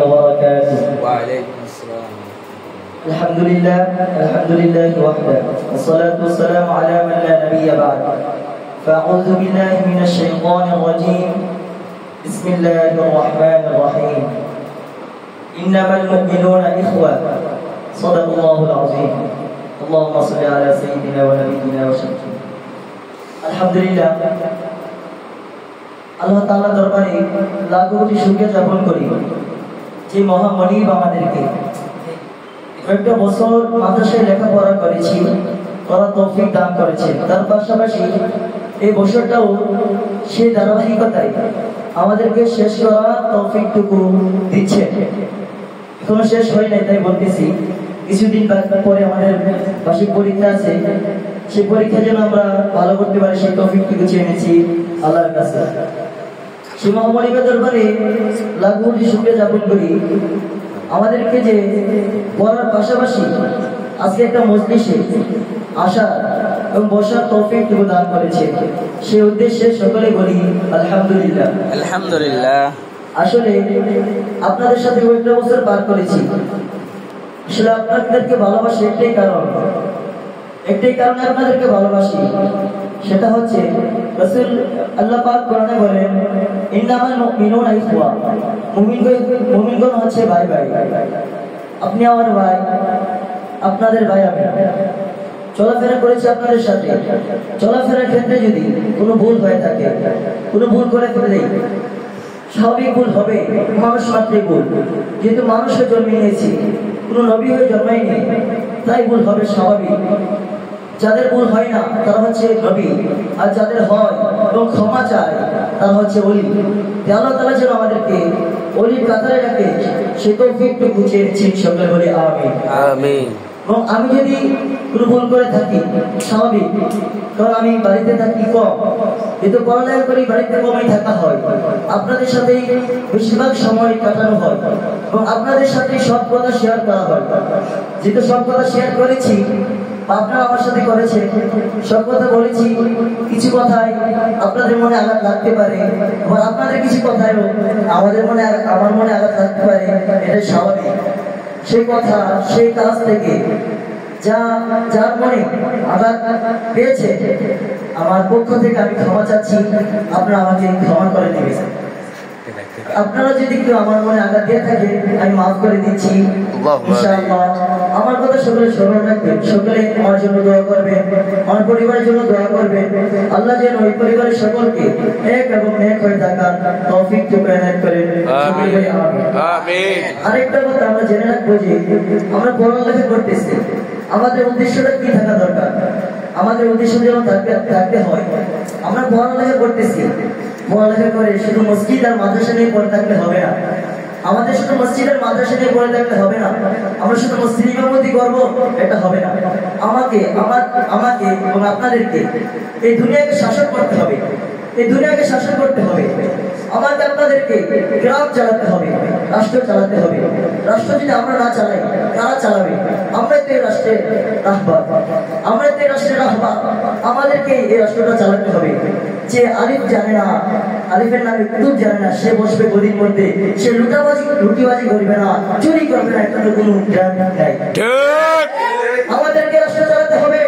وبركاته. وعليكم السلام. الحمد لله وحده والصلاة والسلام على من لا نبي بعد. فأعوذ بالله من الشيطان الرجيم. بسم الله الرحمن الرحيم. إنما المؤمنون إخوة. صدق الله العظيم. اللهم صل على سيدنا ونبينا وشفيعنا. الحمد لله. আল্লাহ তাআলা দরবারে লাখো কোটি শুকরিয়া জ্ঞাপন করি যে মহামনিব আমাদেরকে একটা বছর মাদ্রাসায় লেখাপড়া করেছি, করার তৌফিক দান করেছে। তার পাশাপাশি এই বছরটাও সেই ধারাবাহিকতায় আমাদেরকে শেষ করার তৌফিকটুকু দিচ্ছে। এখনো শেষ হয় নাই, তাই বলতেছি কিছুদিন পরে আমাদের বার্ষিক পরীক্ষা আছে। সেই পরীক্ষা যেন আমরা ভালো করতে পারি সেই তৌফিকটুকু চেয়ে নিয়েছি আল্লাহর কাছে। সেই মহামনিবের দরবারে লাখো কোটি শুকরিয়া জ্ঞাপন করি আমাদেরকে যে পড়ার পাশাপাশি আজকে একটা মজলিসে আসা এবং বসার তৌফিক দান করেছে। সেই উদ্দেশ্যে সকলে বলি আলহামদুলিল্লাহ। আলহামদুলিল্লাহ। আসলে আপনাদের সাথে কয়েকটা বছর পার করেছি। আসলে আপনাদেরকে ভালোবাসি একটাই কারণে আপনাদেরকে ভালোবাসি, সেটা হচ্ছে রাসূল আল্লাহ পাক কোরআনে বলেন ইন্নামাল মুমিনুনা ইখওয়া। মুমিনগণ হচ্ছে ভাই ভাই। আপনি আমার ভাই, আপনাদের ভাই আমি। চলাফেরা করেছি আপনাদের সাথে। চলাফেরার ক্ষেত্রে যদি কোনো ভুল হয়ে থাকে, কোনো ভুল করে ফেলে, স্বাভাবিক ভুল হবে, মানুষ মাত্রই ভুল। যেহেতু মানুষ হয়ে জন্মে নিয়েছি, কোনো নবী হয়ে জন্মায়নি, তাই ভুল হবে স্বাভাবিক। যাদের ভুল হয় না তারা হচ্ছে নবী, আর যাদের হয় এবং ক্ষমা চায় তারা হচ্ছে ওলি। আল্লাহ তাআলা যেন আমাদেরকে ওলির কাতারে রাখে সে তৌফিকটুকু চেয়েছি, সকলে বলি আমিন। আমিন। এবং আমি যদি কোনো ভুল করে থাকি স্বাভাবিক, কারণ আমি বাড়িতে থাকি কম, যেহেতু পড়ালেখা করি বাড়িতে কমই থাকা হয়। আপনাদের সাথেই বেশিরভাগ সময় কাটানো হয় এবং আপনাদের সাথে সব কথা শেয়ার করা হয়। যেহেতু সব কথা শেয়ার করেছি, আপনারা আমার সাথে করেছে, সব কথা বলেছি, কিছু কথায় আপনাদের মনে আঘাত লাগতে পারে, আবার আপনাদের কিছু কথায়ও আমার মনে আঘাত লাগতে পারে, এটা স্বাভাবিক। সেই কথা সেই কাজ থেকে যার মনে আঘাত পেয়েছে আমার পক্ষ থেকে আমি ক্ষমা চাচ্ছি, আপনারা আমাকে ক্ষমা করে নেবেন। আপনারা যদি কেউ আমার মনে আঘাত দিয়ে থাকে আমি মাফ করে দিচ্ছি ইনশাআল্লাহ। আমার কথা সকলে স্মরণ রাখবেন, সকলে আমার জন্য দোয়া করবেন, আমার পরিবারের জন্য দোয়া করবেন। আল্লাহ যেন ওই পরিবারের সকলকে এক এবং এক হয়ে থাকার তৌফিক এনায়েত করেন। আমিন। আরেকটা কথা আমরা জেনে রাখবো যে আমরা পড়ালেখা করতেছি, আমাদের উদ্দেশ্যটা কি থাকা দরকার? আমাদের উদ্দেশ্য যেন থাকতে হয় আমরা পড়ালেখা করতেছি, পড়ালেখা করে শুধু মসজিদ আর মাদ্রাসা নিয়ে পড়ে থাকলে হবে না। আমাদের শুধু মসজিদ আর মাদ্রাসা নিয়ে পড়ে থাকলে হবে না। আমরা শুধু মসজিদ ইমামতি করবো, এটা হবে না। আমাকে এবং আপনাদেরকে এই দুনিয়াকে শাসন করতে হবে, এই দুনিয়াকে শাসন করতে হবে। আমাকে আপনাদেরকে গ্রাম চালাতে হবে, রাষ্ট্র চালাতে হবে। রাষ্ট্র যদি আমরা না চালাই কারা চালাবে? আমরাই তো এই রাষ্ট্রের রাহবার, আমাদেরকে এই রাষ্ট্রটা চালাতে হবে। যে আলিফ জানে না, আলিফের নামে কুতুব জানে না, সে বসবে গদির মধ্যে, সে লুটিবাজি করবে না, চুরি করবে না, এটা তো কোনো জ্ঞান নাই। আমাদেরকে রাষ্ট্র চালাতে হবে,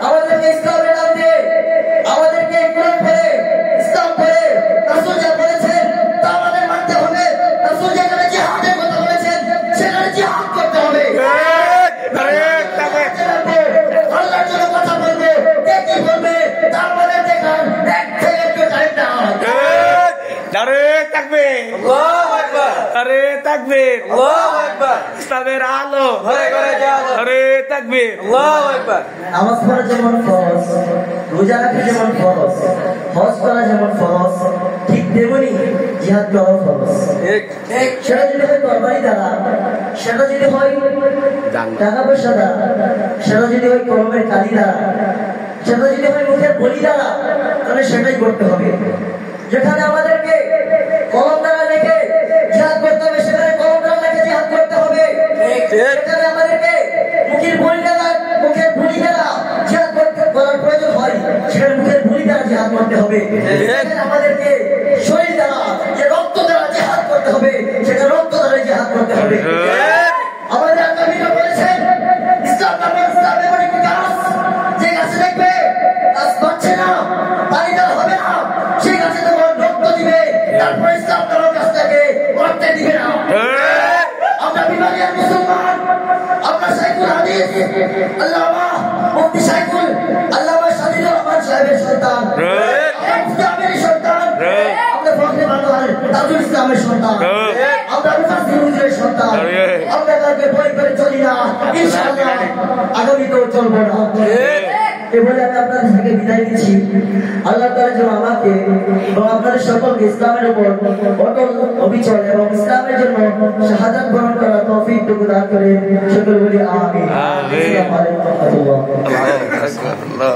আমাদেরকে ইসলামের নাম দিয়ে, আমাদেরকে কোরআন পড়ে, ইসলাম পড়ে, রাসূল যা বলেছেন তা আমাদের মানতে হবে। রাসূল যেখানে জিহাদের কথা বলেছেন সেখানে জিহাদ করতে হবে। আল্লাহর জন্য কথা বলবে, কি বলবে তা আমাদের দেখার এক থেকে একটু টাইম না। নারে তাকবীর, আল্লাহু আকবার। নারে তাকবীর, আল্লাহু আকবার। ইসলামের আলো ঘরে ঘরে জ্বালো। নারে তাকবীর, আল্লাহু আকবার। নামাজ পড়া যেমন ফরজ, রোজা রাখা যেমন ফরজ, হজ করা যেমন ফরজ, ঠিক তেমনি জিহাদ করাও ফরজ। সেটা যদি হয় তরবারি দ্বারা, সেটা যদি হয় টাকা পয়সা দ্বারা, সেটা যদি হয় কলমের কালি দ্বারা, সেটা যদি হয় মুখের বলি দ্বারা, তাহলে সেটাই করতে হবে। যেখানে আমাদেরকে কলম দ্বারা লেখে জিহাদ করতে হবে সেখানে কলম দ্বারা লেখে জিহাদ করতে হবে। যেখানে আমাদেরকে মুখের বলি দ্বারা জিহাদ করার প্রয়োজন হয় সেখানে মুখের বলি দ্বারা জিহাদ করতে হবে। যেখানে আমাদেরকে শরীর দ্বারা যে রক্ত দ্বারা জিহাদ করতে হবে সেখানে রক্ত দ্বারা করবে। আমাদের আল্লাহ নবী বলেছেন ইসলাম নামে ইসলামের অনেক গাছ, যে গাছে দেখবে গাছ বাড়ছে না, পানি দেওয়া হবে না, সেই গাছে তোমার রক্ত দিবে, তারপরে ইসলাম নামক গাছটাকে মরতে দিবে না। আমরা বিভাগীয় মুসলমান, আমরা সাইকুল হাদিস আল্লামা মুফতি সাইকুল আল্লামা সাদিকুর রহমান সাহেবের সন্তান, ইসলামের সন্তান, আমরা ফখরে বানোয়ার তাজুল ইসলামের সন্তান, আমরা মুফাসসির হুজুরের সন্তান। আমরা কাউকে ভয় করে চলি না, ইনশাআল্লাহ আগামীতেও চলবো না। এবারে আমি আপনাদের থেকে বিদায় দিচ্ছি। আল্লাহ তাআলা যেন আমাকে এবং আপনাদের সকলকে ইসলামের উপর অটল অবিচল এবং ইসলামের জন্য শাহাদাত বরণ করার তৌফিক দান করে। সকলে বলি আমিন। আসসালামু আলাইকুম ওয়া রাহমাতুল্লাহ।